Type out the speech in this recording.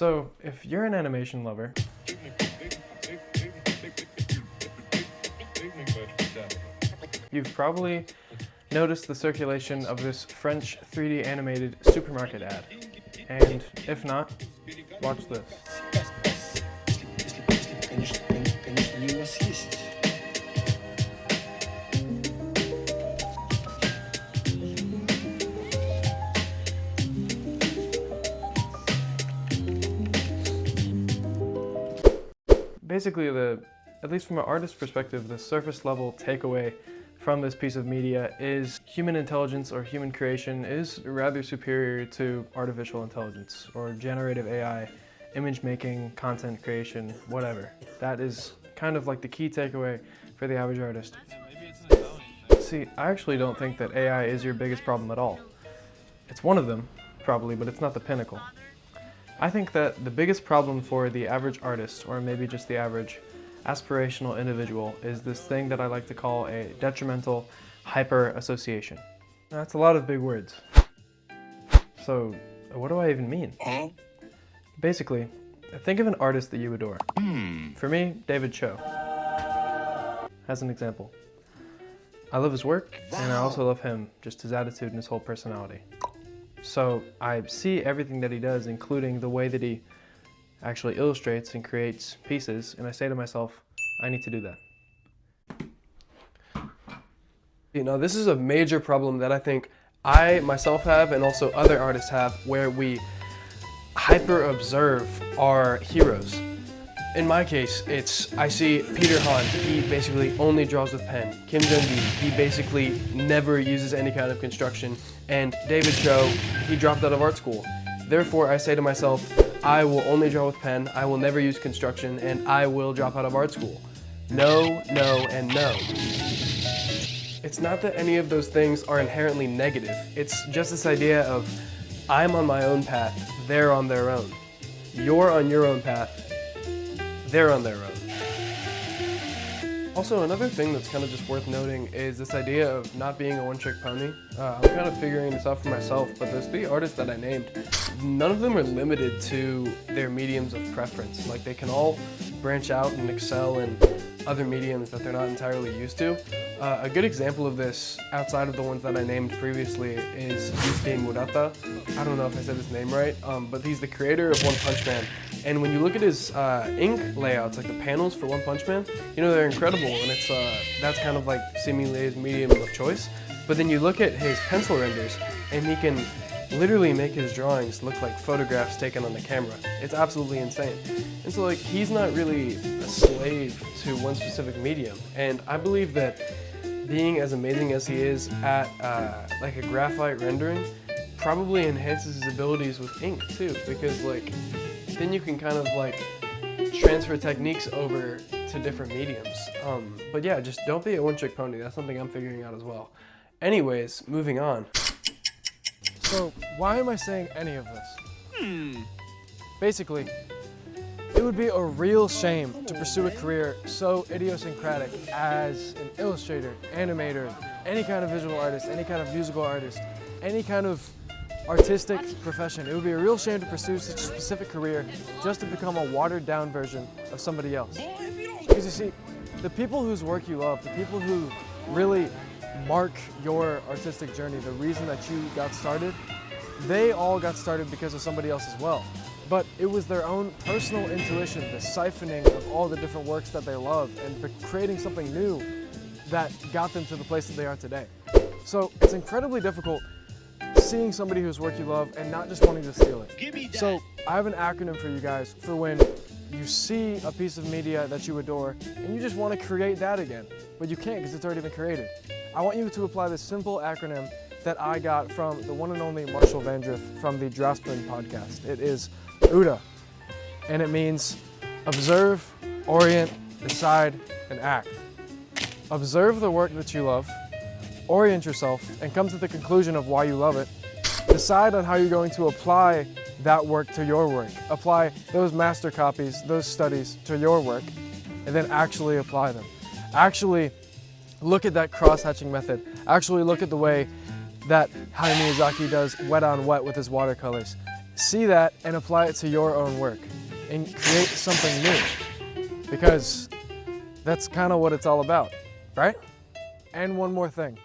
So, if you're an animation lover, you've probably noticed the circulation of this French 3D animated supermarket ad. And if not, watch this. Basically, at least from an artist's perspective, the surface level takeaway from this piece of media is human intelligence or human creation is rather superior to artificial intelligence or generative AI, image making, content creation, whatever. That is kind of like the key takeaway for the average artist. See, I actually don't think that AI is your biggest problem at all. It's one of them, probably, but it's not the pinnacle. I think that the biggest problem for the average artist, or maybe just the average aspirational individual, is this thing that I like to call a detrimental hyper-association. That's a lot of big words. So, what do I even mean? Basically, think of an artist that you adore. For me, David Choe. As an example. I love his work, and I also love him, just his attitude and his whole personality. So I see everything that he does, including the way that he actually illustrates and creates pieces, and I say to myself, I need to do that. You know, this is a major problem that I think I myself have and also other artists have, where we hyper-observe our heroes. In my case, I see Peter Han, he basically only draws with pen. Kim Jong-gi, he basically never uses any kind of construction. And David Choe, he dropped out of art school. Therefore, I say to myself, I will only draw with pen, I will never use construction, and I will drop out of art school. No, no, and no. It's not that any of those things are inherently negative. It's just this idea of, I'm on my own path, they're on their own. You're on your own path, they're on their own. Also, another thing that's kind of just worth noting is this idea of not being a one-trick pony. I'm kind of figuring this out for myself, but those 3 artists that I named, none of them are limited to their mediums of preference. Like, they can all branch out and excel in other mediums that they're not entirely used to. A good example of this, outside of the ones that I named previously, is Yusuke Murata. I don't know if I said his name right, but he's the creator of One Punch Man. And when you look at his ink layouts, like the panels for One Punch Man, you know, they're incredible, and that's kind of like seemingly his medium of choice. But then you look at his pencil renders, and he can literally make his drawings look like photographs taken on the camera. It's absolutely insane. And so, like, he's not really a slave to one specific medium. And I believe that being as amazing as he is at like a graphite rendering probably enhances his abilities with ink too, because like then you can kind of like transfer techniques over to different mediums. But yeah, just don't be a one-trick pony. That's something I'm figuring out as well. Anyways, moving on. So why am I saying any of this? Basically, it would be a real shame to pursue a career so idiosyncratic as an illustrator, animator, any kind of visual artist, any kind of musical artist, any kind of artistic profession. It would be a real shame to pursue such a specific career just to become a watered down version of somebody else. Because you see, the people whose work you love, the people who really mark your artistic journey, the reason that you got started, they all got started because of somebody else as well. But it was their own personal intuition, the siphoning of all the different works that they love and creating something new that got them to the place that they are today. So it's incredibly difficult seeing somebody whose work you love and not just wanting to steal it. So I have an acronym for you guys for when you see a piece of media that you adore and you just want to create that again, but you can't because it's already been created. I want you to apply this simple acronym that I got from the one and only Marshall Vandriff from the Draftsman podcast. It is UDA, and it means observe, orient, decide, and act. Observe the work that you love, orient yourself, and come to the conclusion of why you love it. Decide on how you're going to apply that work to your work. Apply those master copies, those studies to your work, and then actually apply them. Actually look at that cross-hatching method. Actually look at the way that Hayao Miyazaki does wet on wet with his watercolors. see that and apply it to your own work and create something new, because that's kind of what it's all about, right? And one more thing.